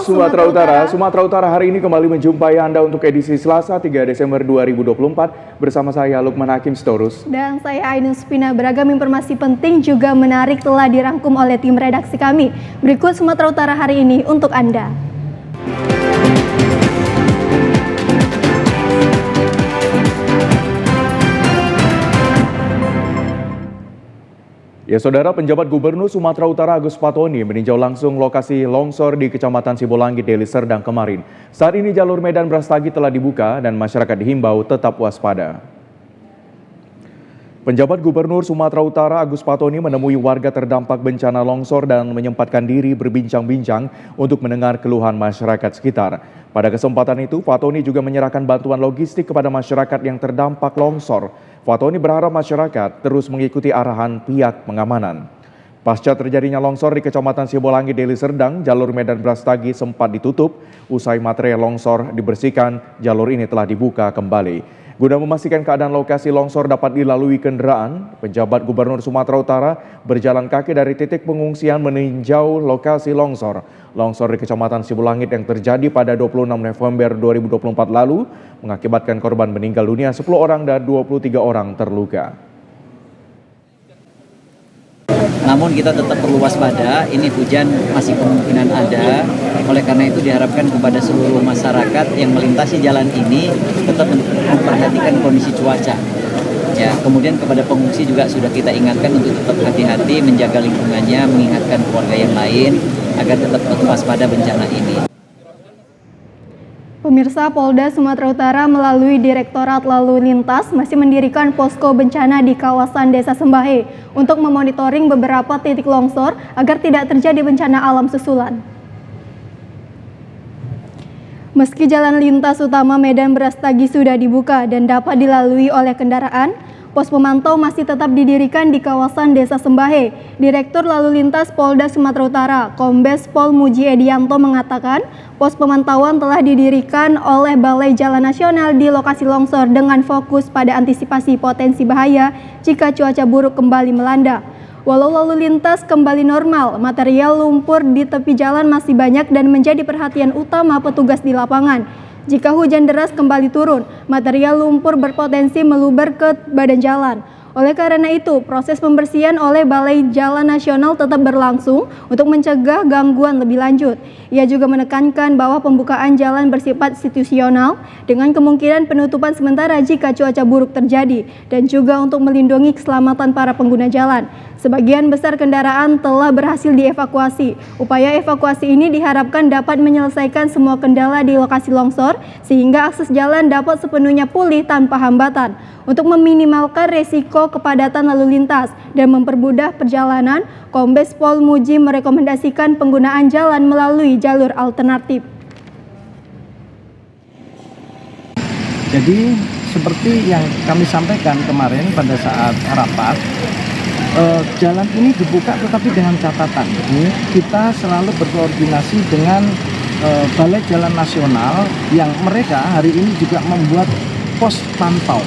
Sumatera Utara. Sumatera Utara hari ini kembali menjumpai Anda untuk edisi Selasa 3 Desember 2024 bersama saya Lukman Hakim Sitorus. Dan saya Ainus Pina. Beragam informasi penting juga menarik telah dirangkum oleh tim redaksi kami. Berikut Sumatera Utara hari ini untuk Anda. Ya, Saudara, penjabat Gubernur Sumatera Utara Agus Fatoni meninjau langsung lokasi longsor di Kecamatan Sibolangit, Deli Serdang kemarin. Saat ini jalur Medan Brastagi telah dibuka dan masyarakat dihimbau tetap waspada. Penjabat Gubernur Sumatera Utara Agus Fatoni menemui warga terdampak bencana longsor dan menyempatkan diri berbincang-bincang untuk mendengar keluhan masyarakat sekitar. Pada kesempatan itu, Fatoni juga menyerahkan bantuan logistik kepada masyarakat yang terdampak longsor. Fatoni berharap masyarakat terus mengikuti arahan pihak pengamanan. Pasca terjadinya longsor di Kecamatan Sibolangit, Deli Serdang, jalur Medan Brastagi sempat ditutup. Usai material longsor dibersihkan, jalur ini telah dibuka kembali. Guna memastikan keadaan lokasi longsor dapat dilalui kendaraan, penjabat Gubernur Sumatera Utara berjalan kaki dari titik pengungsian meninjau lokasi longsor. Longsor di Kecamatan Sibolangit yang terjadi pada 26 November 2024 lalu mengakibatkan korban meninggal dunia 10 orang dan 23 orang terluka. Namun kita tetap perlu waspada, ini hujan masih kemungkinan ada. Oleh karena itu diharapkan kepada seluruh masyarakat yang melintasi jalan ini tetap memperhatikan kondisi cuaca. Ya, kemudian kepada pengungsi juga sudah kita ingatkan untuk tetap hati-hati, menjaga lingkungannya, mengingatkan keluarga yang lain agar tetap waspada bencana ini. Pemirsa, Polda Sumatera Utara melalui Direktorat Lalu Lintas masih mendirikan posko bencana di kawasan Desa Sembahe untuk memonitoring beberapa titik longsor agar tidak terjadi bencana alam susulan. Meski jalan lintas utama Medan Brastagi sudah dibuka dan dapat dilalui oleh kendaraan, pos pemantau masih tetap didirikan di kawasan Desa Sembahe. Direktur Lalu Lintas Polda Sumatera Utara, Kombes Pol Muji Edianto mengatakan, pos pemantauan telah didirikan oleh Balai Jalan Nasional di lokasi longsor dengan fokus pada antisipasi potensi bahaya jika cuaca buruk kembali melanda. Walau lalu lintas kembali normal, material lumpur di tepi jalan masih banyak dan menjadi perhatian utama petugas di lapangan. Jika hujan deras kembali turun, material lumpur berpotensi meluber ke badan jalan. Oleh karena itu, proses pembersihan oleh Balai Jalan Nasional tetap berlangsung untuk mencegah gangguan lebih lanjut. Ia juga menekankan bahwa pembukaan jalan bersifat situasional dengan kemungkinan penutupan sementara jika cuaca buruk terjadi dan juga untuk melindungi keselamatan para pengguna jalan. Sebagian besar kendaraan telah berhasil dievakuasi. Upaya evakuasi ini diharapkan dapat menyelesaikan semua kendala di lokasi longsor sehingga akses jalan dapat sepenuhnya pulih tanpa hambatan. Untuk meminimalkan resiko kepadatan lalu lintas dan mempermudah perjalanan, Kombes Pol Muji merekomendasikan penggunaan jalan melalui jalur alternatif. Jadi seperti yang kami sampaikan kemarin pada saat rapat, jalan ini dibuka tetapi dengan catatan kita selalu berkoordinasi dengan Balai Jalan Nasional yang mereka hari ini juga membuat pos pantau.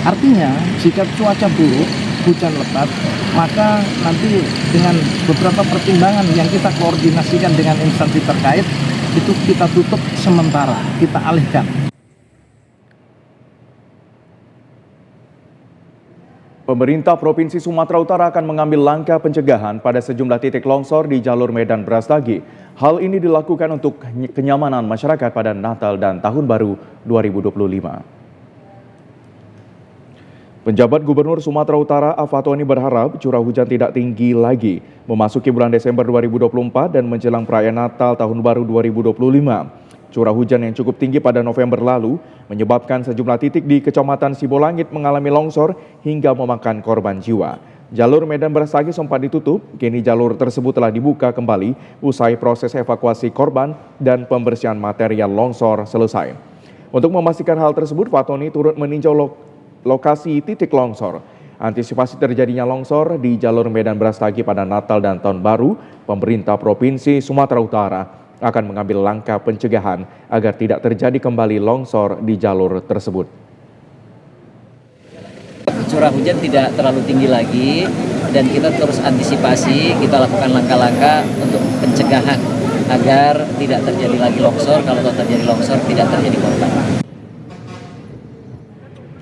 Artinya jika cuaca buruk, hujan lebat, maka nanti dengan beberapa pertimbangan yang kita koordinasikan dengan instansi terkait itu kita tutup sementara, kita alihkan. Pemerintah Provinsi Sumatera Utara akan mengambil langkah pencegahan pada sejumlah titik longsor di jalur Medan Brastagi. Hal ini dilakukan untuk kenyamanan masyarakat pada Natal dan Tahun Baru 2025. Penjabat Gubernur Sumatera Utara Fatoni berharap curah hujan tidak tinggi lagi memasuki bulan Desember 2024 dan menjelang perayaan Natal Tahun Baru 2025. Curah hujan yang cukup tinggi pada November lalu menyebabkan sejumlah titik di Kecamatan Sibolangit mengalami longsor hingga memakan korban jiwa. Jalur Medan Brastagi sempat ditutup, kini jalur tersebut telah dibuka kembali usai proses evakuasi korban dan pembersihan material longsor selesai. Untuk memastikan hal tersebut, Fatoni turut meninjau lokasi titik longsor. Antisipasi terjadinya longsor di jalur Medan Brastagi pada Natal dan Tahun Baru, pemerintah Provinsi Sumatera Utara akan mengambil langkah pencegahan agar tidak terjadi kembali longsor di jalur tersebut. Curah hujan tidak terlalu tinggi lagi dan kita terus antisipasi, kita lakukan langkah-langkah untuk pencegahan agar tidak terjadi lagi longsor. Kalau terjadi longsor tidak terjadi korban.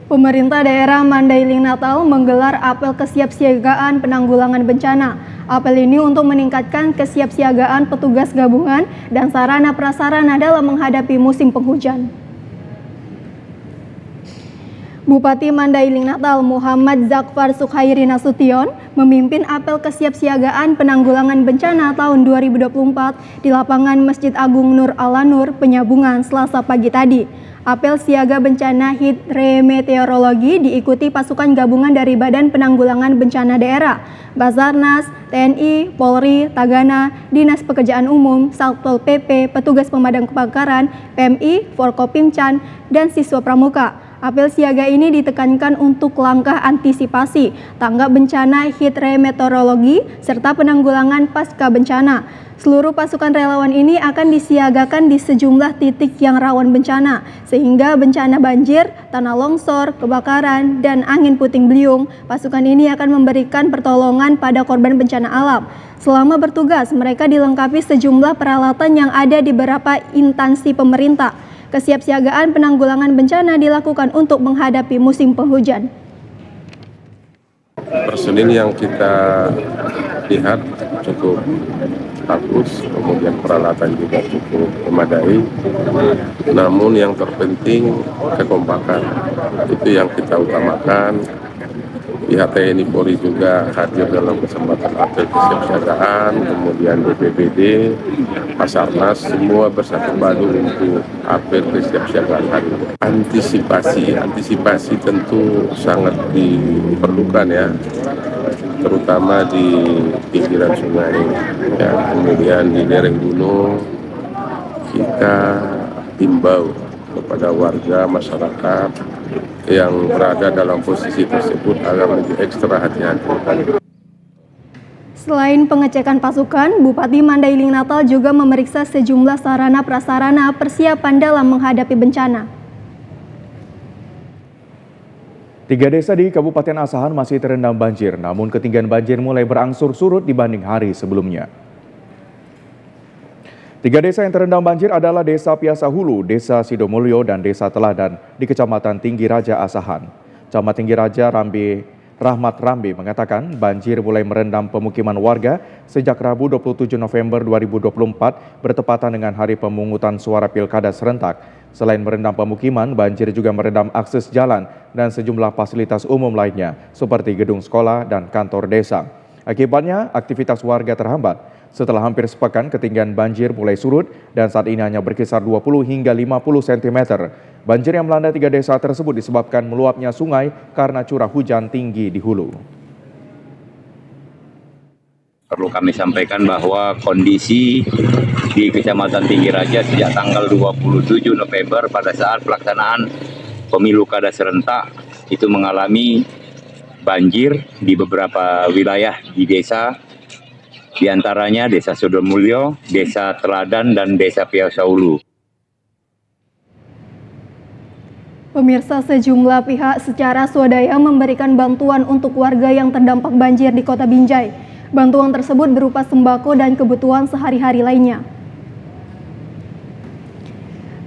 Pemerintah daerah Mandailing Natal menggelar apel kesiapsiagaan penanggulangan bencana. Apel ini untuk meningkatkan kesiapsiagaan petugas gabungan dan sarana prasarana dalam menghadapi musim penghujan. Bupati Mandailing Natal Muhammad Zakfar Sukhairi Nasution memimpin apel kesiapsiagaan penanggulangan bencana tahun 2024 di lapangan Masjid Agung Nur Al-Nur, Penyambungan, Selasa pagi tadi. Apel siaga bencana hidrometeorologi diikuti pasukan gabungan dari Badan Penanggulangan Bencana Daerah, Basarnas, TNI, Polri, Tagana, Dinas Pekerjaan Umum, Satpol PP, petugas pemadam kebakaran, PMI, Forkopimcan, dan siswa pramuka. Apel siaga ini ditekankan untuk langkah antisipasi, tanggap bencana hidrometeorologi, serta penanggulangan pasca bencana. Seluruh pasukan relawan ini akan disiagakan di sejumlah titik yang rawan bencana, sehingga bencana banjir, tanah longsor, kebakaran, dan angin puting beliung, pasukan ini akan memberikan pertolongan pada korban bencana alam. Selama bertugas, mereka dilengkapi sejumlah peralatan yang ada di beberapa instansi pemerintah. Kesiapsiagaan penanggulangan bencana dilakukan untuk menghadapi musim penghujan. Personil yang kita lihat cukup bagus, kemudian peralatan juga cukup memadai. Namun yang terpenting kekompakan, itu yang kita utamakan. Pihak TNI Polri juga hadir dalam kesempatan apel kesiapsiagaan, kemudian BPBD, Basarnas, semua bersatu padu untuk apel kesiapsiagaan hari ini. Antisipasi tentu sangat diperlukan ya, terutama di pinggiran sungai, ya, kemudian di lereng gunung. Kita himbau kepada warga masyarakat yang berada dalam posisi tersebut agar lebih ekstra hati-hati. Selain pengecekan pasukan, Bupati Mandailing Natal juga memeriksa sejumlah sarana prasarana persiapan dalam menghadapi bencana. 3 desa di Kabupaten Asahan masih terendam banjir, namun ketinggian banjir mulai berangsur surut dibanding hari sebelumnya. 3 desa yang terendam banjir adalah Desa Piasa Hulu, Desa Sidomulyo, dan Desa Teladan di Kecamatan Tinggi Raja Asahan. Camat Tinggi Raja Rahmat Rambe mengatakan banjir mulai merendam pemukiman warga sejak Rabu 27 November 2024 bertepatan dengan hari pemungutan suara Pilkada serentak. Selain merendam pemukiman, banjir juga merendam akses jalan dan sejumlah fasilitas umum lainnya seperti gedung sekolah dan kantor desa. Akibatnya, aktivitas warga terhambat. Setelah hampir sepekan, ketinggian banjir mulai surut dan saat ini hanya berkisar 20 hingga 50 cm. Banjir yang melanda 3 desa tersebut disebabkan meluapnya sungai karena curah hujan tinggi di hulu. Perlu kami sampaikan bahwa kondisi di Kecamatan Tinggi Raja sejak tanggal 27 November pada saat pelaksanaan pemilu kada serentak itu mengalami banjir di beberapa wilayah di desa, di antaranya Desa Sidomulyo, Desa Teladan, dan Desa Piasa Hulu. Pemirsa, sejumlah pihak secara swadaya memberikan bantuan untuk warga yang terdampak banjir di Kota Binjai. Bantuan tersebut berupa sembako dan kebutuhan sehari-hari lainnya.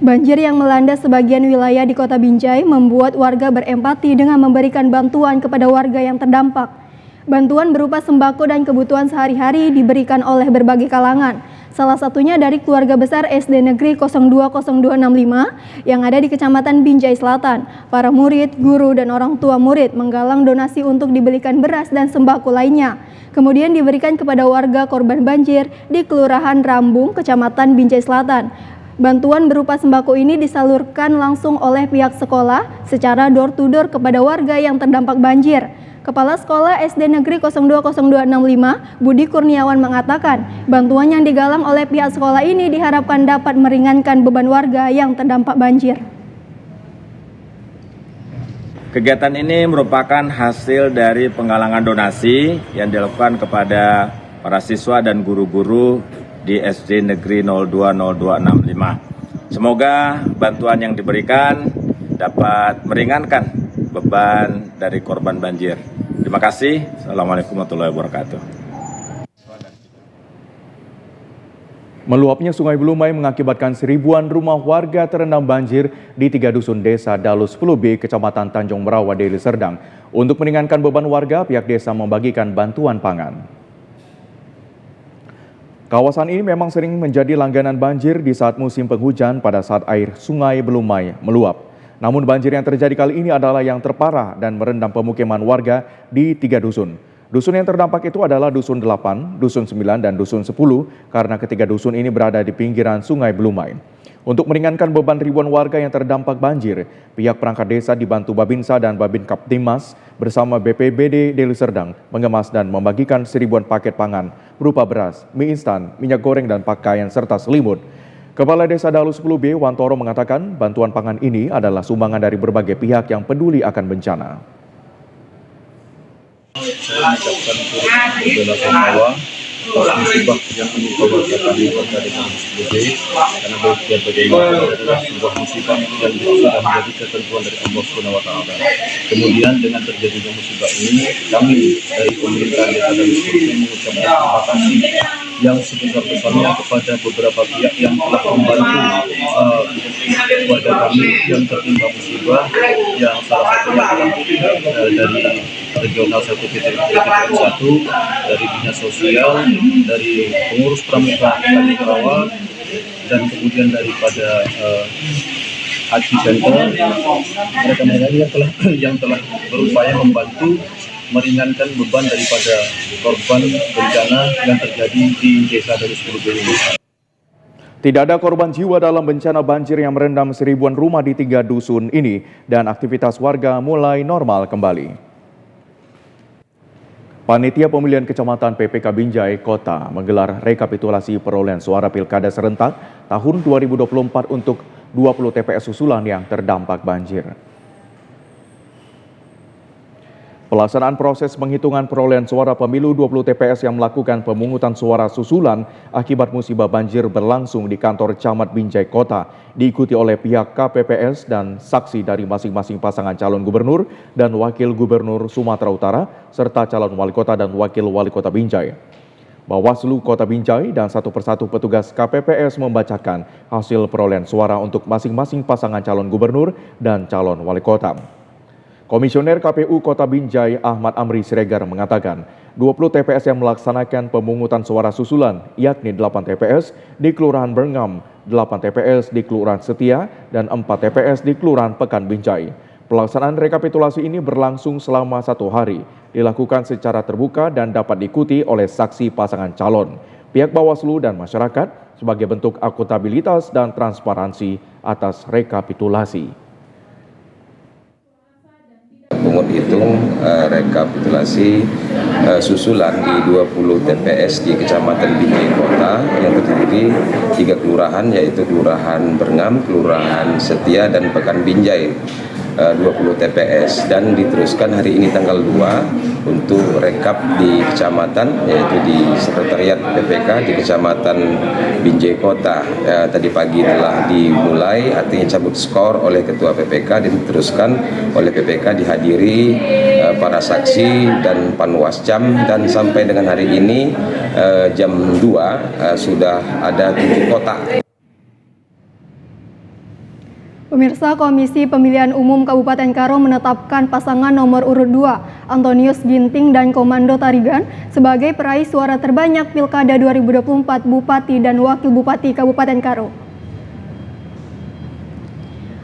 Banjir yang melanda sebagian wilayah di Kota Binjai membuat warga berempati dengan memberikan bantuan kepada warga yang terdampak. Bantuan berupa sembako dan kebutuhan sehari-hari diberikan oleh berbagai kalangan. Salah satunya dari keluarga besar SD Negeri 020265 yang ada di Kecamatan Binjai Selatan. Para murid, guru, dan orang tua murid menggalang donasi untuk dibelikan beras dan sembako lainnya. Kemudian diberikan kepada warga korban banjir di Kelurahan Rambung, Kecamatan Binjai Selatan. Bantuan berupa sembako ini disalurkan langsung oleh pihak sekolah secara door-to-door kepada warga yang terdampak banjir. Kepala Sekolah SD Negeri 020265, Budi Kurniawan mengatakan, bantuan yang digalang oleh pihak sekolah ini diharapkan dapat meringankan beban warga yang terdampak banjir. Kegiatan ini merupakan hasil dari penggalangan donasi yang dilakukan kepada para siswa dan guru-guru di SD Negeri 020265. Semoga bantuan yang diberikan dapat meringankan beban dari korban banjir. Terima kasih. Assalamualaikum warahmatullahi wabarakatuh. Meluapnya Sungai Belumai mengakibatkan seribuan rumah warga terendam banjir di 3 dusun desa Dalus 10B, Kecamatan Tanjung Merawa, Deli Serdang. Untuk meringankan beban warga, pihak desa membagikan bantuan pangan. Kawasan ini memang sering menjadi langganan banjir di saat musim penghujan pada saat air Sungai Belumai meluap. Namun banjir yang terjadi kali ini adalah yang terparah dan merendam pemukiman warga di 3 dusun. Dusun yang terdampak itu adalah Dusun 8, Dusun 9, dan Dusun 10 karena ketiga dusun ini berada di pinggiran Sungai Belumai. Untuk meringankan beban ribuan warga yang terdampak banjir, pihak perangkat desa dibantu Babinsa dan Babin Kaptimas bersama BPBD Deli Serdang mengemas dan membagikan seribuan paket pangan berupa beras, mie instan, minyak goreng, dan pakaian serta selimut. Kepala Desa Dalus 10B, Wantoro, mengatakan bantuan pangan ini adalah sumbangan dari berbagai pihak yang peduli akan bencana. Saya mengucapkan bela sungkawa atas musibah yang menimpa warga kami warga Desa 10B, karena biar bagaimana adalah sebuah musibah yang sudah menjadi ketentuan dari Allah SWT. Kemudian dengan terjadinya musibah ini, kami dari pemerintah Desa Dalus 10B mengucapkan terima kasih yang sebesar-besarnya kepada beberapa pihak yang telah membantu warga kami yang tertimpa musibah, yang salah satunya adalah dari regional 1 PTPN 1, dari dinas sosial, dari pengurus pramuka Tanjung Merawa, dan kemudian daripada Aksi Center. Mereka yang telah berupaya membantu meringankan beban daripada korban bencana yang terjadi di Desa Dalus 10B ini. Tidak ada korban jiwa dalam bencana banjir yang merendam seribuan rumah di 3 dusun ini dan aktivitas warga mulai normal kembali. Panitia Pemilihan Kecamatan PPK Binjai Kota menggelar rekapitulasi perolehan suara Pilkada serentak tahun 2024 untuk 20 TPS susulan yang terdampak banjir. Pelaksanaan proses penghitungan perolehan suara pemilu 20 TPS yang melakukan pemungutan suara susulan akibat musibah banjir berlangsung di kantor Camat Binjai Kota, diikuti oleh pihak KPPS dan saksi dari masing-masing pasangan calon gubernur dan wakil gubernur Sumatera Utara, serta calon wali kota dan wakil wali kota Binjai. Bawaslu Kota Binjai dan satu persatu petugas KPPS membacakan hasil perolehan suara untuk masing-masing pasangan calon gubernur dan calon wali kota. Komisioner KPU Kota Binjai Ahmad Amri Siregar mengatakan 20 TPS yang melaksanakan pemungutan suara susulan, yakni 8 TPS di Kelurahan Berngam, 8 TPS di Kelurahan Setia, dan 4 TPS di Kelurahan Pekan Binjai. Pelaksanaan rekapitulasi ini berlangsung selama 1 hari, dilakukan secara terbuka dan dapat diikuti oleh saksi pasangan calon, pihak Bawaslu dan masyarakat sebagai bentuk akuntabilitas dan transparansi atas rekapitulasi. Pungut hitung rekapitulasi susulan di 20 TPS di Kecamatan Binjai Kota yang terdiri 3 kelurahan, yaitu Kelurahan Berngam, Kelurahan Setia, dan Pekan Binjai. 20 TPS dan diteruskan hari ini tanggal 2 untuk rekap di kecamatan, yaitu di Sekretariat PPK di Kecamatan Binjai Kota. Tadi pagi telah dimulai, artinya cabut skor oleh Ketua PPK dan diteruskan oleh PPK dihadiri para saksi dan Panwascam, dan sampai dengan hari ini jam 2 sudah ada 7 kotak. Pemirsa, Komisi Pemilihan Umum Kabupaten Karo menetapkan pasangan nomor urut 2, Antonius Ginting dan Komando Tarigan, sebagai peraih suara terbanyak Pilkada 2024 Bupati dan Wakil Bupati Kabupaten Karo.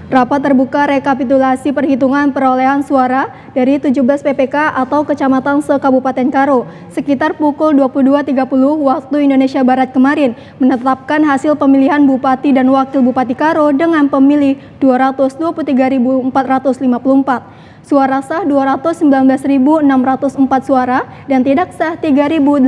Rapat terbuka rekapitulasi perhitungan perolehan suara dari 17 PPK atau kecamatan se-Kabupaten Karo sekitar pukul 22.30 waktu Indonesia Barat kemarin menetapkan hasil pemilihan Bupati dan Wakil Bupati Karo dengan pemilih 223.454. Suara sah 219.604 suara dan tidak sah 3.850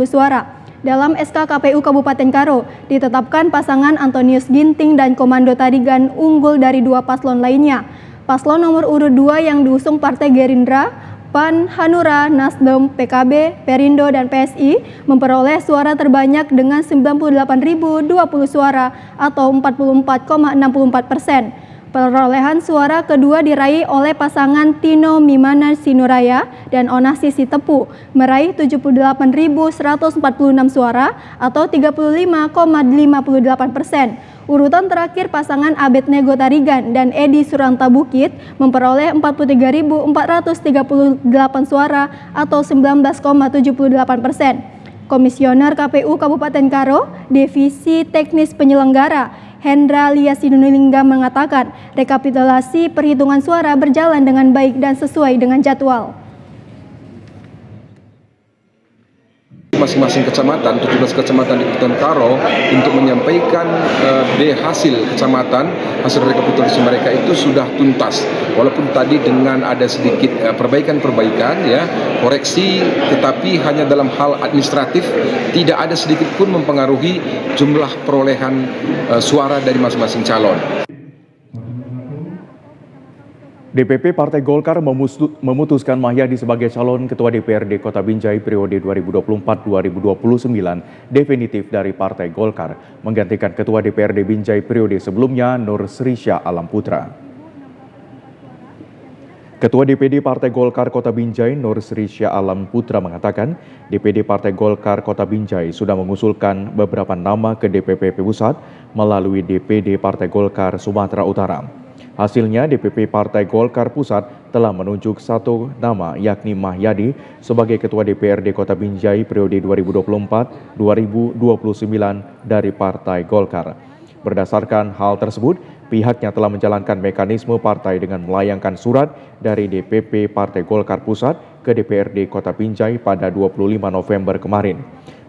suara. Dalam SK KPU Kabupaten Karo, ditetapkan pasangan Antonius Ginting dan Komando Tarigan unggul dari 2 paslon lainnya. Paslon nomor urut 2 yang diusung Partai Gerindra, PAN, Hanura, Nasdem, PKB, Perindo, dan PSI memperoleh suara terbanyak dengan 98.020 suara atau 44,64%. Perolehan suara kedua diraih oleh pasangan Tino Mimana Sinuraya dan Onasi Sitepu, meraih 78.146 suara atau 35,58%. Urutan terakhir pasangan Abednego Tarigan dan Edi Suranta Bukit memperoleh 43.438 suara atau 19,78%. Komisioner KPU Kabupaten Karo, Divisi Teknis Penyelenggara, Hendra Liasinulingga mengatakan rekapitulasi perhitungan suara berjalan dengan baik dan sesuai dengan jadwal. Masing-masing kecamatan, 17 kecamatan di Kabupaten Karo untuk menyampaikan hasil kecamatan, hasil rekapitulasi mereka itu sudah tuntas. Walaupun tadi dengan ada sedikit perbaikan-perbaikan, ya, koreksi, tetapi hanya dalam hal administratif, tidak ada sedikit pun mempengaruhi jumlah perolehan suara dari masing-masing calon. DPP Partai Golkar memutuskan Mahyadi sebagai calon Ketua DPRD Kota Binjai periode 2024-2029 definitif dari Partai Golkar, menggantikan Ketua DPRD Binjai periode sebelumnya Nur Srisya Alam Putra. Ketua DPD Partai Golkar Kota Binjai Nur Srisya Alam Putra mengatakan DPD Partai Golkar Kota Binjai sudah mengusulkan beberapa nama ke DPP Pusat melalui DPD Partai Golkar Sumatera Utara. Hasilnya, DPP Partai Golkar Pusat telah menunjuk satu nama, yakni Mahyadi, sebagai Ketua DPRD Kota Binjai periode 2024-2029 dari Partai Golkar. Berdasarkan hal tersebut, pihaknya telah menjalankan mekanisme partai dengan melayangkan surat dari DPP Partai Golkar Pusat ke DPRD Kota Binjai pada 25 November kemarin.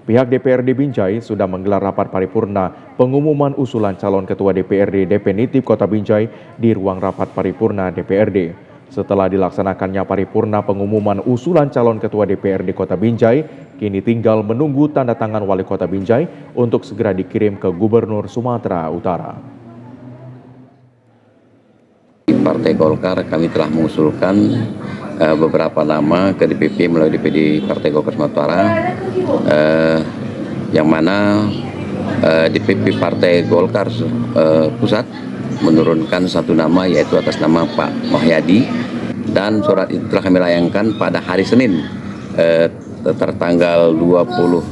Pihak DPRD Binjai sudah menggelar rapat paripurna pengumuman usulan calon Ketua DPRD definitif Kota Binjai di ruang rapat paripurna DPRD. Setelah dilaksanakannya paripurna pengumuman usulan calon Ketua DPRD Kota Binjai, kini tinggal menunggu tanda tangan Wali Kota Binjai untuk segera dikirim ke Gubernur Sumatera Utara. Partai Golkar kami telah mengusulkan beberapa nama ke DPP melalui DPD Partai Golkar Sumatera Utara, yang mana DPP Partai Golkar Pusat menurunkan satu nama, yaitu atas nama Pak Mahyadi, dan surat itu telah kami layangkan pada hari Senin tertanggal 25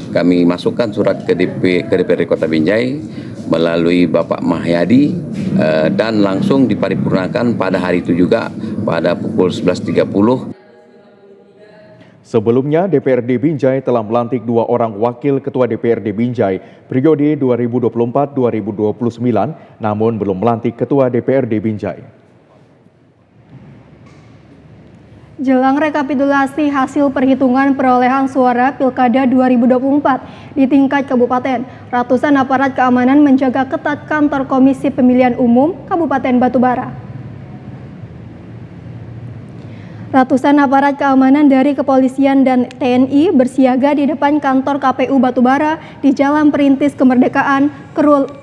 kami masukkan surat ke DPRD Kota Binjai melalui Bapak Mahyadi, dan langsung diparipurnakan pada hari itu juga pada pukul 11.30. Sebelumnya, DPRD Binjai telah melantik 2 orang wakil Ketua DPRD Binjai periode 2024-2029, namun belum melantik Ketua DPRD Binjai. Jelang rekapitulasi hasil perhitungan perolehan suara Pilkada 2024 di tingkat kabupaten, ratusan aparat keamanan menjaga ketat kantor Komisi Pemilihan Umum Kabupaten Batubara. Ratusan aparat keamanan dari kepolisian dan TNI bersiaga di depan kantor KPU Batubara di Jalan Perintis Kemerdekaan,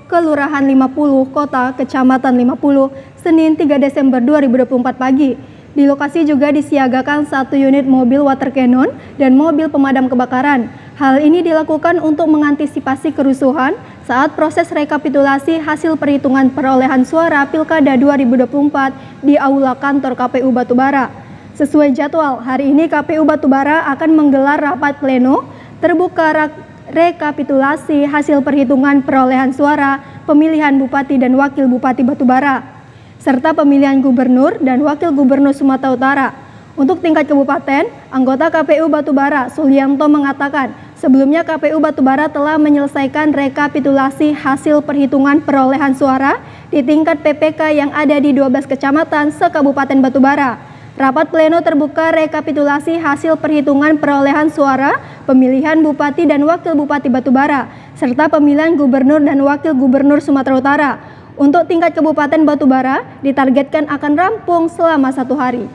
Kelurahan 50, Kota Kecamatan 50, Senin 3 Desember 2024 pagi. Di lokasi juga disiagakan 1 unit mobil water cannon dan mobil pemadam kebakaran. Hal ini dilakukan untuk mengantisipasi kerusuhan saat proses rekapitulasi hasil perhitungan perolehan suara Pilkada 2024 di Aula Kantor KPU Batubara. Sesuai jadwal, hari ini KPU Batubara akan menggelar rapat pleno terbuka rekapitulasi hasil perhitungan perolehan suara pemilihan Bupati dan Wakil Bupati Batubara, serta pemilihan Gubernur dan Wakil Gubernur Sumatera Utara. Untuk tingkat kabupaten, anggota KPU Batubara Sulianto mengatakan, sebelumnya KPU Batubara telah menyelesaikan rekapitulasi hasil perhitungan perolehan suara di tingkat PPK yang ada di 12 kecamatan se-Kabupaten Batubara. Rapat pleno terbuka rekapitulasi hasil perhitungan perolehan suara pemilihan Bupati dan Wakil Bupati Batubara, serta pemilihan Gubernur dan Wakil Gubernur Sumatera Utara. Untuk tingkat Kabupaten Batubara ditargetkan akan rampung selama 1 hari.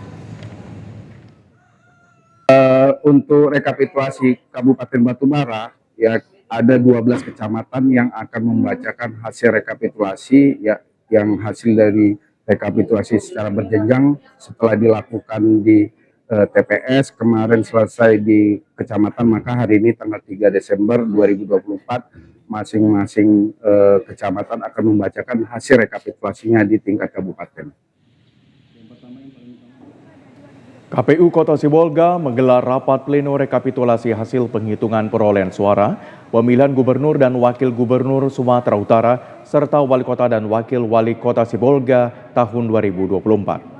Untuk rekapitulasi Kabupaten Batubara, ya ada 12 kecamatan yang akan membacakan hasil rekapitulasi, ya, yang hasil dari rekapitulasi secara berjenjang setelah dilakukan di TPS, kemarin selesai di kecamatan, maka hari ini tanggal 3 Desember 2024 masing-masing kecamatan akan membacakan hasil rekapitulasinya di tingkat kabupaten. KPU Kota Sibolga menggelar rapat pleno rekapitulasi hasil penghitungan perolehan suara pemilihan gubernur dan wakil gubernur Sumatera Utara serta wali kota dan wakil wali kota Sibolga tahun 2024.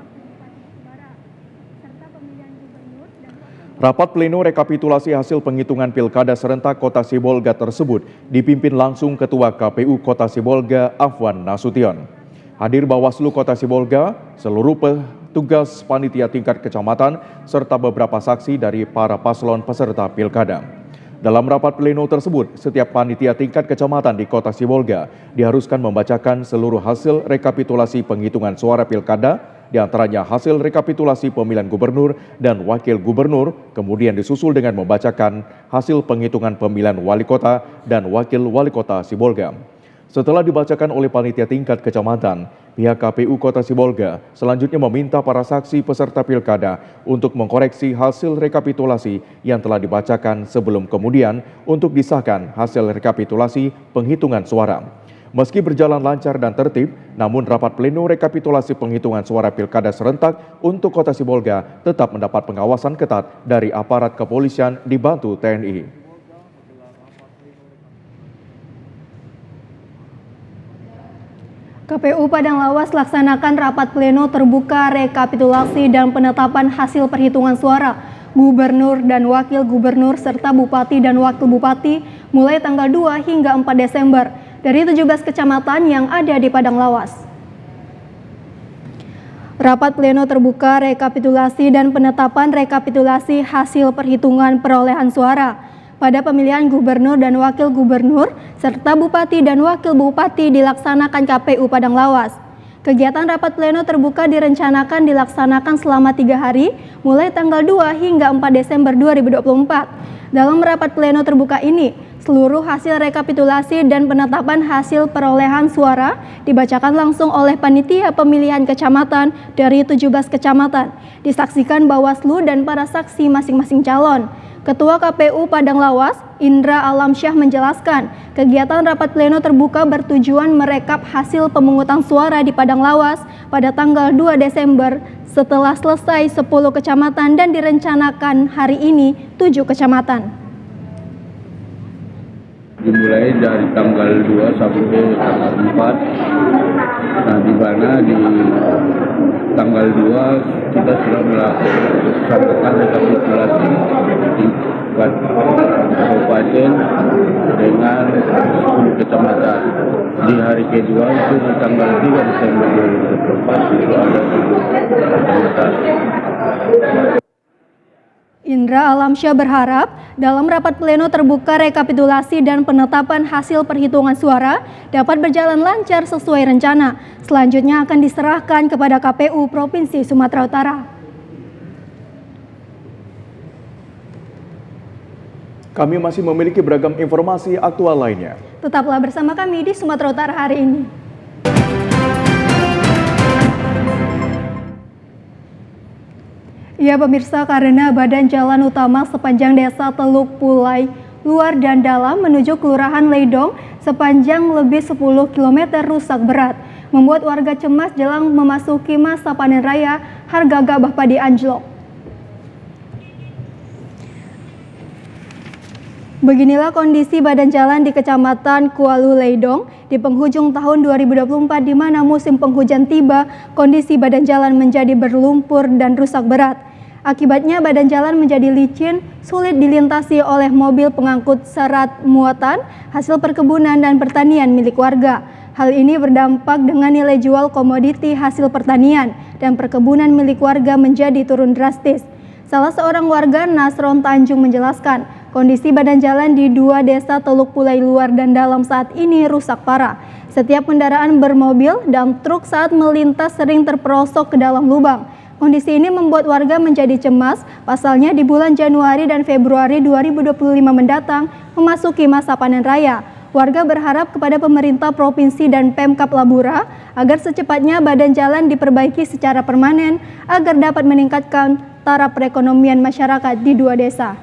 Rapat pleno rekapitulasi hasil penghitungan pilkada serentak Kota Sibolga tersebut dipimpin langsung Ketua KPU Kota Sibolga Afwan Nasution. Hadir Bawaslu Kota Sibolga, seluruh petugas panitia tingkat kecamatan, serta beberapa saksi dari para paslon peserta pilkada. Dalam rapat pleno tersebut, setiap panitia tingkat kecamatan di Kota Sibolga diharuskan membacakan seluruh hasil rekapitulasi penghitungan suara pilkada, di antaranya hasil rekapitulasi pemilihan gubernur dan wakil gubernur, kemudian disusul dengan membacakan hasil penghitungan pemilihan wali kota dan wakil wali kota Sibolga. Setelah dibacakan oleh panitia tingkat kecamatan, pihak KPU Kota Sibolga selanjutnya meminta para saksi peserta pilkada untuk mengkoreksi hasil rekapitulasi yang telah dibacakan sebelum kemudian untuk disahkan hasil rekapitulasi penghitungan suara. Meski berjalan lancar dan tertib, namun rapat pleno rekapitulasi penghitungan suara pilkada serentak untuk Kota Sibolga tetap mendapat pengawasan ketat dari aparat kepolisian dibantu TNI. KPU Padang Lawas laksanakan rapat pleno terbuka rekapitulasi dan penetapan hasil perhitungan suara gubernur dan wakil gubernur serta bupati dan wakil bupati mulai tanggal 2 hingga 4 Desember dari 17 kecamatan yang ada di Padang Lawas. Rapat pleno terbuka rekapitulasi dan penetapan rekapitulasi hasil perhitungan perolehan suara pada pemilihan gubernur dan wakil gubernur serta bupati dan wakil bupati dilaksanakan KPU Padang Lawas. Kegiatan rapat pleno terbuka direncanakan dilaksanakan selama 3 hari mulai tanggal 2 hingga 4 Desember 2024. Dalam rapat pleno terbuka ini, seluruh hasil rekapitulasi dan penetapan hasil perolehan suara dibacakan langsung oleh panitia pemilihan kecamatan dari 17 kecamatan, disaksikan Bawaslu dan para saksi masing-masing calon. Ketua KPU Padang Lawas, Indra Alamsyah menjelaskan, kegiatan rapat pleno terbuka bertujuan merekap hasil pemungutan suara di Padang Lawas pada tanggal 2 Desember setelah selesai 10 kecamatan dan direncanakan hari ini 7 kecamatan. Dimulai dari tanggal 2 sampai tanggal 4. Nah, di mana di tanggal 2 kita sudah melaksanakan rekapitulasi di kabupaten dengan 10 kecamatan. Di hari kedua itu di tanggal 3 Desember 2024 itu ada 7 kecamatan. Indra Alamsyah berharap dalam rapat pleno terbuka rekapitulasi dan penetapan hasil perhitungan suara dapat berjalan lancar sesuai rencana. Selanjutnya akan diserahkan kepada KPU Provinsi Sumatera Utara. Kami masih memiliki beragam informasi aktual lainnya. Tetaplah bersama kami di Sumatera Utara hari ini. Ya pemirsa, karena badan jalan utama sepanjang desa Teluk Pulai luar dan dalam menuju Kelurahan Leidong sepanjang lebih 10 km rusak berat, membuat warga cemas jelang memasuki masa panen raya, harga gabah padi anjlok. Beginilah kondisi badan jalan di Kecamatan Kualu Leidong di penghujung tahun 2024 di mana musim penghujan tiba, kondisi badan jalan menjadi berlumpur dan rusak berat. Akibatnya badan jalan menjadi licin, sulit dilintasi oleh mobil pengangkut serat muatan, hasil perkebunan dan pertanian milik warga. Hal ini berdampak dengan nilai jual komoditi hasil pertanian dan perkebunan milik warga menjadi turun drastis. Salah seorang warga, Nasron Tanjung, menjelaskan, kondisi badan jalan di 2 desa Teluk Pulai luar dan dalam saat ini rusak parah. Setiap kendaraan bermobil dan truk saat melintas sering terperosok ke dalam lubang. Kondisi ini membuat warga menjadi cemas, pasalnya di bulan Januari dan Februari 2025 mendatang memasuki masa panen raya. Warga berharap kepada pemerintah provinsi dan Pemkab Labura agar secepatnya badan jalan diperbaiki secara permanen agar dapat meningkatkan taraf perekonomian masyarakat di dua desa.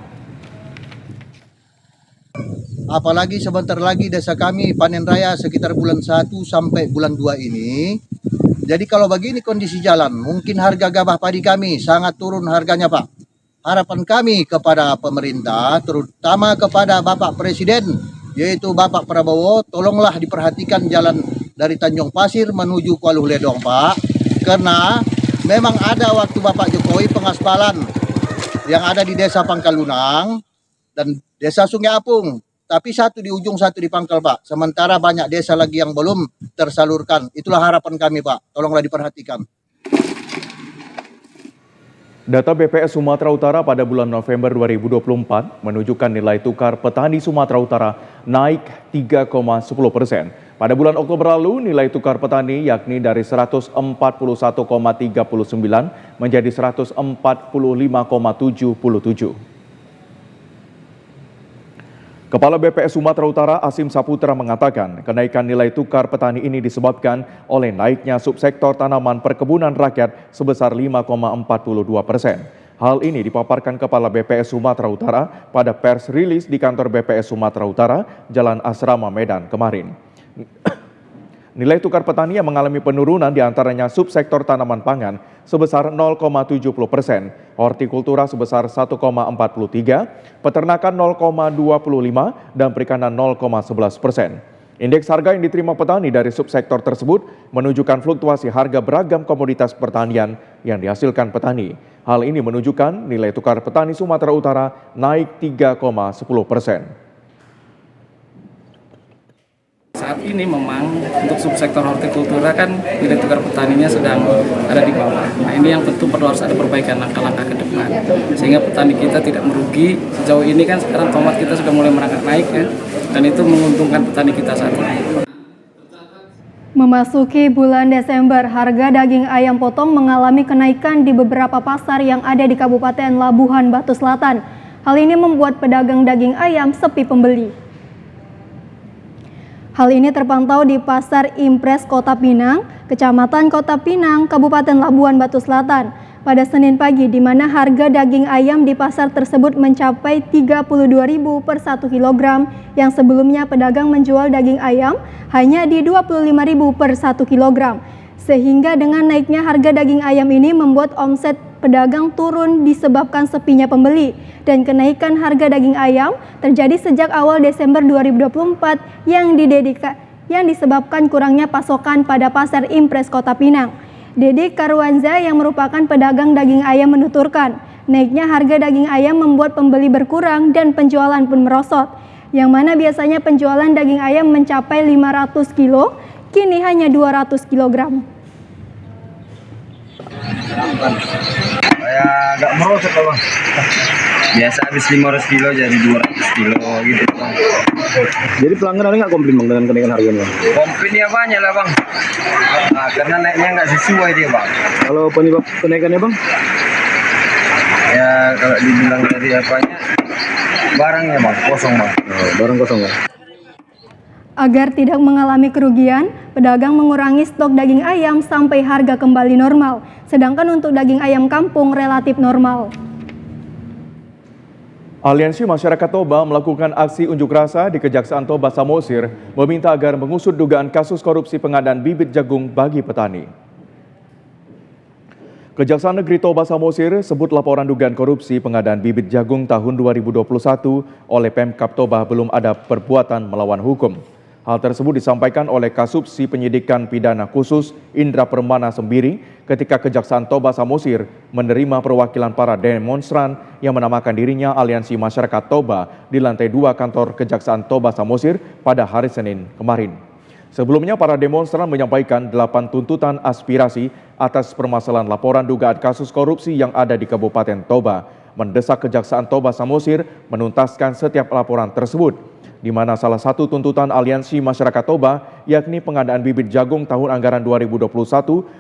Apalagi sebentar lagi desa kami panen raya sekitar bulan 1 sampai bulan 2 ini. Jadi kalau begini kondisi jalan, mungkin harga gabah padi kami sangat turun harganya, Pak. Harapan kami kepada pemerintah, terutama kepada Bapak Presiden, yaitu Bapak Prabowo, tolonglah diperhatikan jalan dari Tanjung Pasir menuju Kuala Ledong, Pak. Karena memang ada waktu Bapak Jokowi pengaspalan yang ada di desa Pangkalunang dan desa Sungai Apung. Tapi satu di ujung, satu di pangkal, Pak. Sementara banyak desa lagi yang belum tersalurkan. Itulah harapan kami, Pak. Tolonglah diperhatikan. Data BPS Sumatera Utara pada bulan November 2024 menunjukkan nilai tukar petani Sumatera Utara naik 3,10%. Pada bulan Oktober lalu, nilai tukar petani yakni dari 141,39 menjadi 145,77. Kepala BPS Sumatera Utara Asim Saputra mengatakan kenaikan nilai tukar petani ini disebabkan oleh naiknya subsektor tanaman perkebunan rakyat sebesar 5,42%. Hal ini dipaparkan Kepala BPS Sumatera Utara pada pers rilis di kantor BPS Sumatera Utara, Jalan Asrama Medan kemarin. Nilai tukar petani yang mengalami penurunan diantaranya subsektor tanaman pangan sebesar 0,70%, hortikultura sebesar 1,43%, peternakan 0,25%, dan perikanan 0,11%. Indeks harga yang diterima petani dari subsektor tersebut menunjukkan fluktuasi harga beragam komoditas pertanian yang dihasilkan petani. Hal ini menunjukkan nilai tukar petani Sumatera Utara naik 3,10%. Saat ini memang untuk subsektor hortikultura kan nilai tukar petaninya sedang ada di bawah. Nah ini yang tentu perlu harus ada perbaikan langkah-langkah ke depan. Sehingga petani kita tidak merugi. Sejauh ini kan sekarang tomat kita sudah mulai merangkak naik ya. Dan itu menguntungkan petani kita saat ini. Memasuki bulan Desember, harga daging ayam potong mengalami kenaikan di beberapa pasar yang ada di Kabupaten Labuhan Batu Selatan. Hal ini membuat pedagang daging ayam sepi pembeli. Hal ini terpantau di Pasar Impres Kota Pinang, Kecamatan Kota Pinang, Kabupaten Labuhan Batu Selatan pada Senin pagi, di mana harga daging ayam di pasar tersebut mencapai Rp32.000 per 1 kg, yang sebelumnya pedagang menjual daging ayam hanya di Rp25.000 per 1 kg. Sehingga dengan naiknya harga daging ayam ini membuat omset pedagang turun disebabkan sepinya pembeli, dan kenaikan harga daging ayam terjadi sejak awal Desember 2024 yang disebabkan kurangnya pasokan pada Pasar Impres Kota Pinang. Dedi Karwanza yang merupakan pedagang daging ayam menuturkan, naiknya harga daging ayam membuat pembeli berkurang dan penjualan pun merosot. Yang mana biasanya penjualan daging ayam mencapai 500 kilo, kini hanya 200 kg. Kayak agak merosot Bang. Biasa habis 500 kilo jadi 200 kilo gitu Bang. Jadi pelanggan ada nggak komplain Bang dengan kenaikan harganya? Komplain ya banyak lah Bang. Nah, karena naiknya nggak sesuai dia Bang. Kalau penyebab kenaikannya Bang? Ya kalau dibilang dari apanya, barangnya Bang, kosong Bang. Oh, barang kosong ya? Agar tidak mengalami kerugian, pedagang mengurangi stok daging ayam sampai harga kembali normal. Sedangkan untuk daging ayam kampung relatif normal. Aliansi Masyarakat Toba melakukan aksi unjuk rasa di Kejaksaan Toba Samosir meminta agar mengusut dugaan kasus korupsi pengadaan bibit jagung bagi petani. Kejaksaan Negeri Toba Samosir sebut laporan dugaan korupsi pengadaan bibit jagung tahun 2021 oleh Pemkab Toba belum ada perbuatan melawan hukum. Hal tersebut disampaikan oleh Kasubsi Penyidikan Pidana Khusus Indra Permana Sembiring ketika Kejaksaan Toba Samosir menerima perwakilan para demonstran yang menamakan dirinya Aliansi Masyarakat Toba di lantai 2 kantor Kejaksaan Toba Samosir pada hari Senin kemarin. Sebelumnya para demonstran menyampaikan 8 tuntutan aspirasi atas permasalahan laporan dugaan kasus korupsi yang ada di Kabupaten Toba, mendesak Kejaksaan Toba Samosir menuntaskan setiap laporan tersebut, di mana salah satu tuntutan Aliansi Masyarakat Toba yakni pengadaan bibit jagung tahun anggaran 2021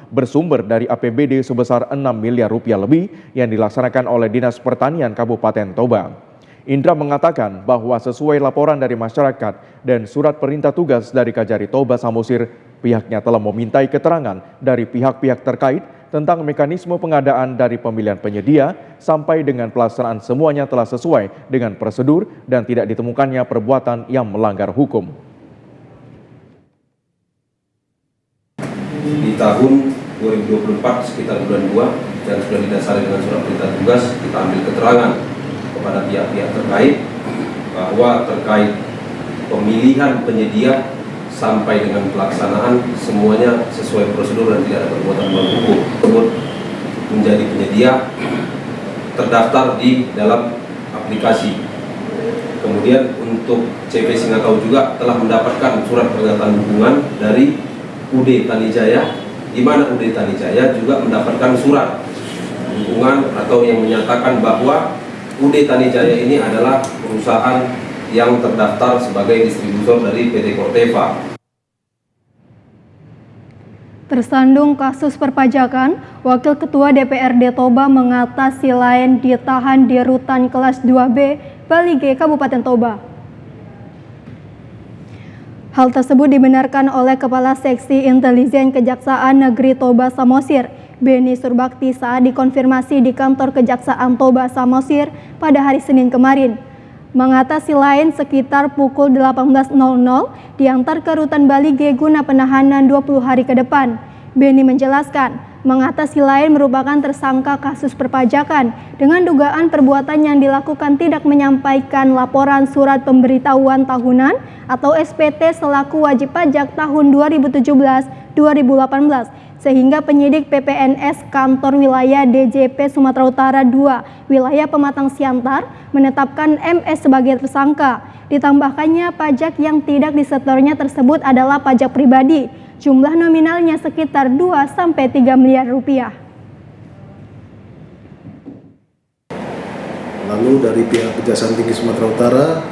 bersumber dari APBD sebesar 6 miliar rupiah lebih yang dilaksanakan oleh Dinas Pertanian Kabupaten Toba. Indra mengatakan bahwa sesuai laporan dari masyarakat dan surat perintah tugas dari Kajari Toba Samosir, pihaknya telah memintai keterangan dari pihak-pihak terkait tentang mekanisme pengadaan dari pemilihan penyedia sampai dengan pelaksanaan semuanya telah sesuai dengan prosedur dan tidak ditemukannya perbuatan yang melanggar hukum. Di tahun 2024 sekitar bulan 2 dan sudah didasari dengan surat perintah tugas, kita ambil keterangan kepada pihak-pihak terkait bahwa terkait pemilihan penyedia sampai dengan pelaksanaan semuanya sesuai prosedur dan tidak ada perbuatan melanggar hukum. Tersebut menjadi penyedia terdaftar di dalam aplikasi. Kemudian untuk CV Singatau juga telah mendapatkan surat pernyataan dukungan dari UD Tanijaya, di mana UD Tanijaya juga mendapatkan surat dukungan atau yang menyatakan bahwa UD Tanijaya ini adalah perusahaan yang terdaftar sebagai distributor dari PT Corteva. Tersandung kasus perpajakan, Wakil Ketua DPRD Toba mengata si lain ditahan di Rutan Kelas 2B, Balige, Kabupaten Toba. Hal tersebut dibenarkan oleh Kepala Seksi Intelijen Kejaksaan Negeri Toba Samosir, Beni Surbakti saat dikonfirmasi di kantor Kejaksaan Toba Samosir pada hari Senin kemarin. Mengatasi lain sekitar pukul 18.00 diantar ke Rutan Balige guna penahanan 20 hari ke depan. Beni menjelaskan, mengatasi lain merupakan tersangka kasus perpajakan dengan dugaan perbuatan yang dilakukan tidak menyampaikan laporan surat pemberitahuan tahunan atau SPT selaku wajib pajak tahun 2017-2018 sehingga penyidik PPNS Kantor Wilayah DJP Sumatera Utara 2 Wilayah Pematang Siantar menetapkan MS sebagai tersangka. Ditambahkannya pajak yang tidak disetornya tersebut adalah pajak pribadi. Jumlah nominalnya sekitar 2-3 miliar rupiah. Lalu dari pihak Kejaksaan Tinggi Sumatera Utara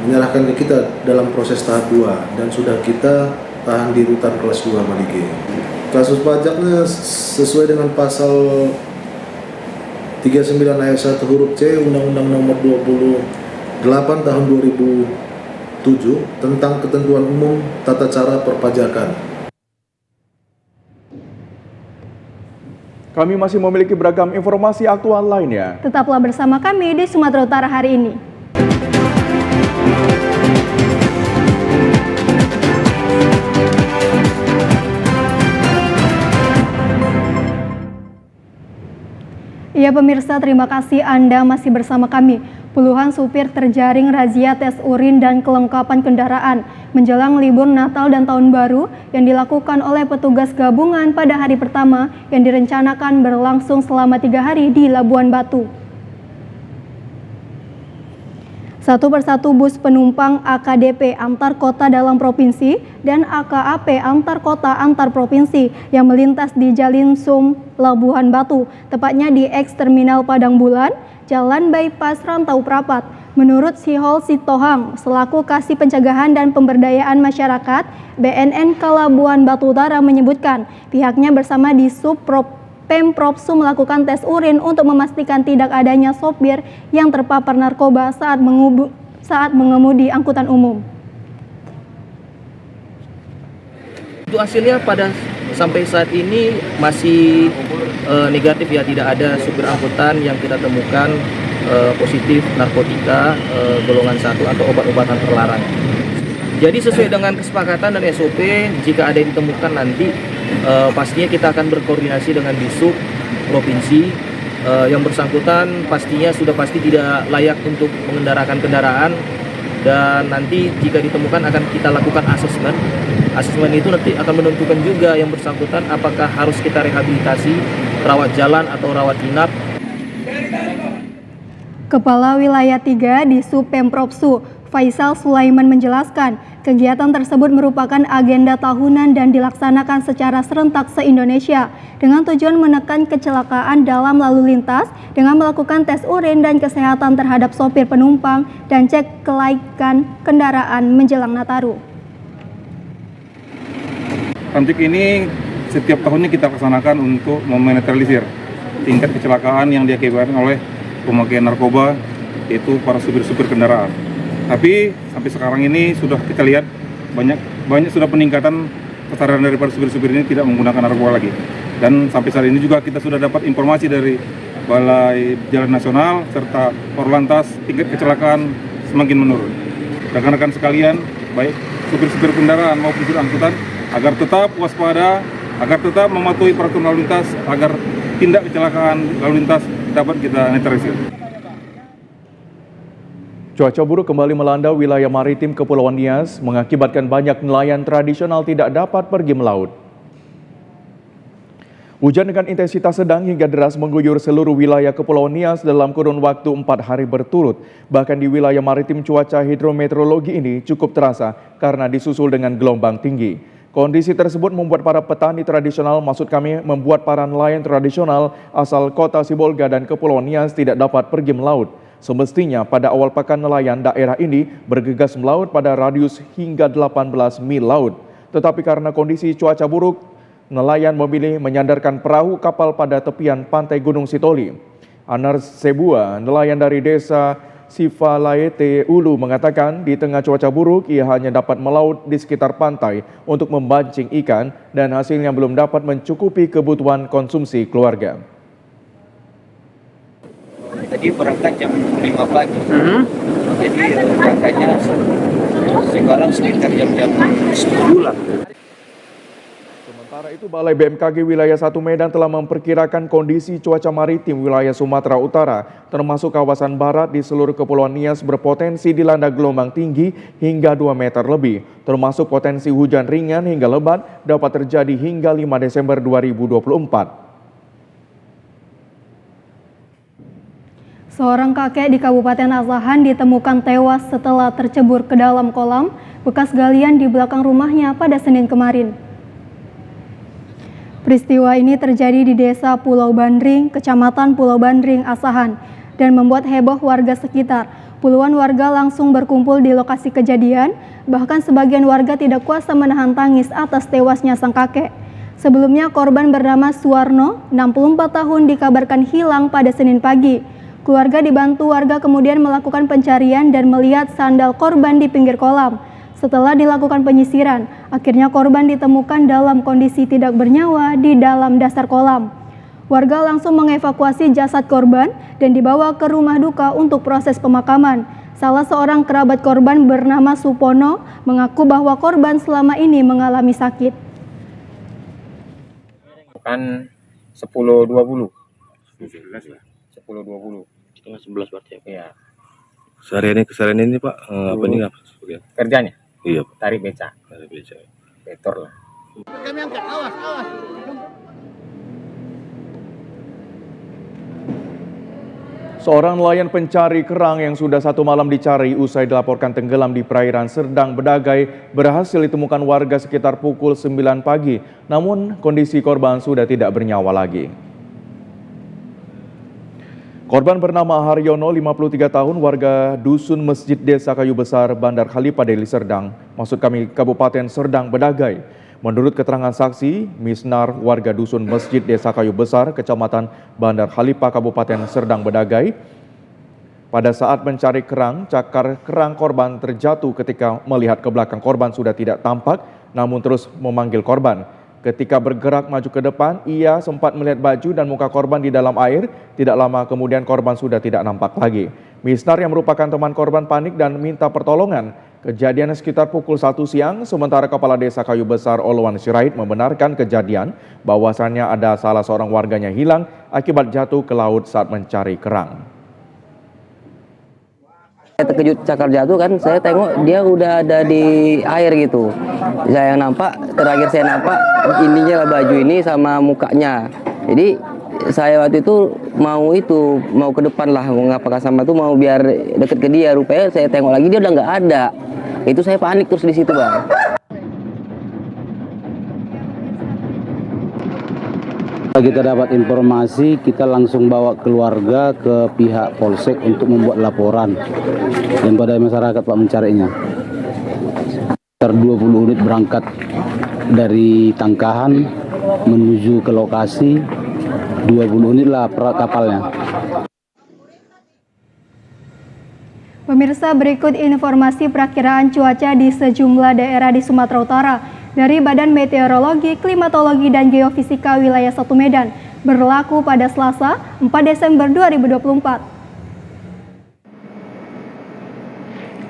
menyerahkan ke kita dalam proses tahap 2 dan sudah kita tahan di Rutan Kelas 2 Balige. Kasus pajaknya sesuai dengan pasal 39 ayat 1 huruf C Undang-Undang Nomor 28 Tahun 2007 tentang Ketentuan Umum Tata Cara Perpajakan. Kami masih memiliki beragam informasi aktual lainnya. Tetaplah bersama kami di Sumatera Utara hari ini. Ya pemirsa, terima kasih Anda masih bersama kami. Puluhan supir terjaring razia tes urin dan kelengkapan kendaraan menjelang libur Natal dan Tahun Baru yang dilakukan oleh petugas gabungan pada hari pertama yang direncanakan berlangsung selama 3 hari di Labuan Batu. Satu persatu bus penumpang AKDP antar kota dalam provinsi dan AKAP antar kota antar provinsi yang melintas di Jalinsum, Labuhan Batu, tepatnya di eks-terminal Padang Bulan, Jalan Bypass Rantau Prapat. Menurut Sihol Sitohang, selaku Kasih Pencegahan dan Pemberdayaan Masyarakat, BNN Labuhan Batu Utara menyebutkan pihaknya bersama di Pemprov-Su melakukan tes urin untuk memastikan tidak adanya sopir yang terpapar narkoba saat mengemudi angkutan umum. Untuk hasilnya sampai saat ini masih negatif ya, tidak ada supir angkutan yang kita temukan positif narkotika golongan 1 atau obat-obatan terlarang. Jadi sesuai dengan kesepakatan dan SOP, jika ada yang ditemukan nanti pastinya kita akan berkoordinasi dengan Disub Provinsi. Yang bersangkutan pastinya sudah pasti tidak layak untuk mengendarakan kendaraan, dan nanti jika ditemukan akan kita lakukan asesmen. Asesmen itu nanti akan menentukan juga yang bersangkutan apakah harus kita rehabilitasi, rawat jalan atau rawat inap. Kepala Wilayah 3 di Pemprov-Su, Faisal Sulaiman menjelaskan, kegiatan tersebut merupakan agenda tahunan dan dilaksanakan secara serentak se-Indonesia dengan tujuan menekan kecelakaan dalam lalu lintas dengan melakukan tes urin dan kesehatan terhadap sopir penumpang dan cek kelaikan kendaraan menjelang Nataru. Rantik ini setiap tahunnya kita laksanakan untuk menetralisir tingkat kecelakaan yang diakibatkan oleh pemakaian narkoba, yaitu para supir-supir kendaraan. Tapi sampai sekarang ini sudah kita lihat banyak sudah peningkatan kesadaran daripada supir-supir ini tidak menggunakan narkoba lagi. Dan sampai saat ini juga kita sudah dapat informasi dari Balai Jalan Nasional serta Korlantas tingkat kecelakaan semakin menurun. Rekan-rekan sekalian, baik supir-supir kendaraan maupun supir angkutan, agar tetap waspada, agar tetap mematuhi peraturan lalu lintas, agar tindak kecelakaan lalu lintas dapat kita netralisir. Cuaca buruk kembali melanda wilayah maritim Kepulauan Nias, mengakibatkan banyak nelayan tradisional tidak dapat pergi melaut. Hujan dengan intensitas sedang hingga deras mengguyur seluruh wilayah Kepulauan Nias dalam kurun waktu 4 hari berturut. Bahkan di wilayah maritim cuaca hidrometeorologi ini cukup terasa karena disusul dengan gelombang tinggi. Kondisi tersebut membuat para petani tradisional, maksud kami membuat para nelayan tradisional asal kota Sibolga dan Kepulauan Nias tidak dapat pergi melaut. Semestinya pada awal pekan nelayan daerah ini bergegas melaut pada radius hingga 18 mil laut. Tetapi karena kondisi cuaca buruk, nelayan memilih menyandarkan perahu kapal pada tepian pantai Gunung Sitoli. Anar Sebua, nelayan dari desa Sifalaete Ulu mengatakan di tengah cuaca buruk ia hanya dapat melaut di sekitar pantai untuk memancing ikan dan hasilnya belum dapat mencukupi kebutuhan konsumsi keluarga. Tadi berangkat jam 5 pagi. Jadi berangkatnya sekarang sekitar jam-jam 10 lah. Sementara itu, Balai BMKG Wilayah 1 Medan telah memperkirakan kondisi cuaca maritim wilayah Sumatera Utara, termasuk kawasan barat di seluruh Kepulauan Nias berpotensi dilanda gelombang tinggi hingga 2 meter lebih, termasuk potensi hujan ringan hingga lebat dapat terjadi hingga 5 Desember 2024. Seorang kakek di Kabupaten Asahan ditemukan tewas setelah tercebur ke dalam kolam bekas galian di belakang rumahnya pada Senin kemarin. Peristiwa ini terjadi di Desa Pulau Bandring, Kecamatan Pulau Bandring, Asahan, dan membuat heboh warga sekitar. Puluhan warga langsung berkumpul di lokasi kejadian, bahkan sebagian warga tidak kuasa menahan tangis atas tewasnya sang kakek. Sebelumnya korban bernama Suwarno, 64 tahun dikabarkan hilang pada Senin pagi. Keluarga dibantu warga kemudian melakukan pencarian dan melihat sandal korban di pinggir kolam. Setelah dilakukan penyisiran, akhirnya korban ditemukan dalam kondisi tidak bernyawa di dalam dasar kolam. Warga langsung mengevakuasi jasad korban dan dibawa ke rumah duka untuk proses pemakaman. Salah seorang kerabat korban bernama Supono mengaku bahwa korban selama ini mengalami sakit. Kan 10.20. 10.20. Setengah 11 berarti ya? Iya. Keseharian ini Pak, apa ini apa? Kerjanya? Iya Pak. Tarik beca. Tarik beca. Betor lah. Kami angkat, awas. Seorang nelayan pencari kerang yang sudah 1 malam dicari usai dilaporkan tenggelam di perairan Serdang Bedagai berhasil ditemukan warga sekitar pukul 9 pagi. Namun kondisi korban sudah tidak bernyawa lagi. Korban bernama Haryono, 53 tahun, warga Dusun Masjid Desa Kayu Besar, Bandar Khalipa, Deli Serdang, maksud kami Kabupaten Serdang Bedagai. Menurut keterangan saksi, Misnar, warga Dusun Masjid Desa Kayu Besar, Kecamatan Bandar Khalipa, Kabupaten Serdang Bedagai, pada saat mencari kerang, cakar kerang korban terjatuh ketika melihat ke belakang korban sudah tidak tampak, namun terus memanggil korban. Ketika bergerak maju ke depan, ia sempat melihat baju dan muka korban di dalam air. Tidak lama kemudian korban sudah tidak nampak lagi. Misnar yang merupakan teman korban panik dan minta pertolongan. Kejadian sekitar pukul 1 siang, sementara Kepala Desa Kayu Besar Olowan Sirait membenarkan kejadian bahwasannya ada salah seorang warganya hilang akibat jatuh ke laut saat mencari kerang. Saya terkejut cakar jatuh kan, saya tengok dia udah ada di air gitu. Saya nampak, terakhir saya nampak ininya baju ini sama mukanya. Jadi saya waktu itu mau ke depan lah, mau ngapakah sama tuh mau biar deket ke dia. Rupanya saya tengok lagi dia udah nggak ada. Itu saya panik terus di situ Bang. Kita dapat informasi, kita langsung bawa keluarga ke pihak Polsek untuk membuat laporan dan pada masyarakat Pak mencarinya. Sekitar 20 unit berangkat dari Tangkahan menuju ke lokasi, 20 unit lah kapalnya. Pemirsa, berikut informasi perakiraan cuaca di sejumlah daerah di Sumatera Utara. dari Badan Meteorologi, Klimatologi, dan Geofisika Wilayah 1 Medan berlaku pada Selasa 4 Desember 2024.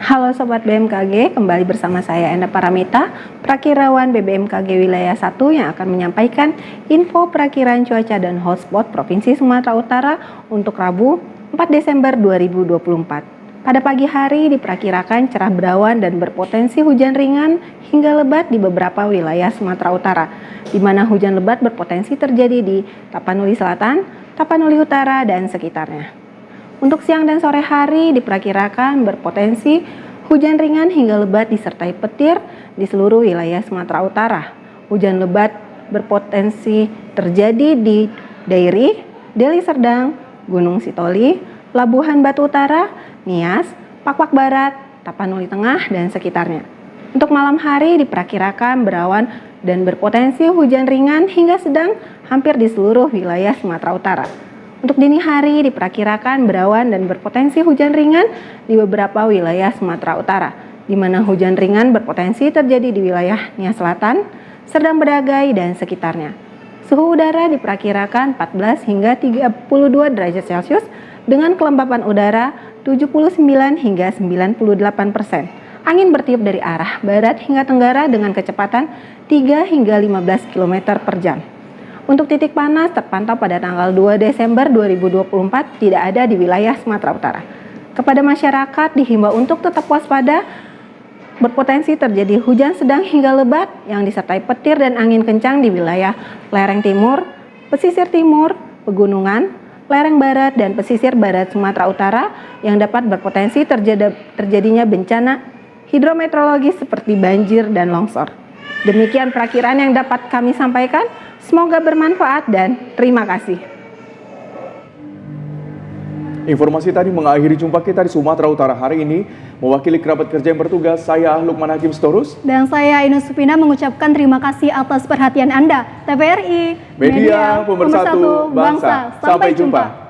Halo Sobat BMKG, kembali bersama saya Enda Paramita, Prakirawan BBMKG Wilayah 1 yang akan menyampaikan info perakiraan cuaca dan hotspot Provinsi Sumatera Utara untuk Rabu 4 Desember 2024. Pada pagi hari diperkirakan cerah berawan dan berpotensi hujan ringan hingga lebat di beberapa wilayah Sumatera Utara, di mana hujan lebat berpotensi terjadi di Tapanuli Selatan, Tapanuli Utara, dan sekitarnya. Untuk siang dan sore hari diperkirakan berpotensi hujan ringan hingga lebat disertai petir di seluruh wilayah Sumatera Utara. Hujan lebat berpotensi terjadi di Dairi, Deli Serdang, Gunung Sitoli, Labuhan Batu Utara, Nias, Pakwak Barat, Tapanuli Tengah, dan sekitarnya. Untuk malam hari diperkirakan berawan dan berpotensi hujan ringan hingga sedang hampir di seluruh wilayah Sumatera Utara. Untuk dini hari diperkirakan berawan dan berpotensi hujan ringan di beberapa wilayah Sumatera Utara, di mana hujan ringan berpotensi terjadi di wilayah Nias Selatan, Serdang Bedagai, dan sekitarnya. Suhu udara diperkirakan 14 hingga 32 derajat Celcius dengan kelembapan udara 79 hingga 98%. Angin bertiup dari arah barat hingga tenggara dengan kecepatan 3 hingga 15 km per jam. Untuk titik panas terpantau pada tanggal 2 Desember 2024 tidak ada di wilayah Sumatera Utara. Kepada masyarakat dihimbau untuk tetap waspada, berpotensi terjadi hujan sedang hingga lebat yang disertai petir dan angin kencang di wilayah lereng timur, pesisir timur, pegunungan, lereng barat, dan pesisir barat Sumatera Utara yang dapat berpotensi terjadinya bencana hidrometeorologis seperti banjir dan longsor. Demikian perakiraan yang dapat kami sampaikan. Semoga bermanfaat dan terima kasih. Informasi tadi mengakhiri jumpa kita di Sumatera Utara hari ini. Mewakili kerabat kerja yang bertugas, saya Lukman Hakim Sitorus. Dan saya Ines Supina mengucapkan terima kasih atas perhatian Anda. TVRI, Media Pemersatu Bangsa. Sampai jumpa.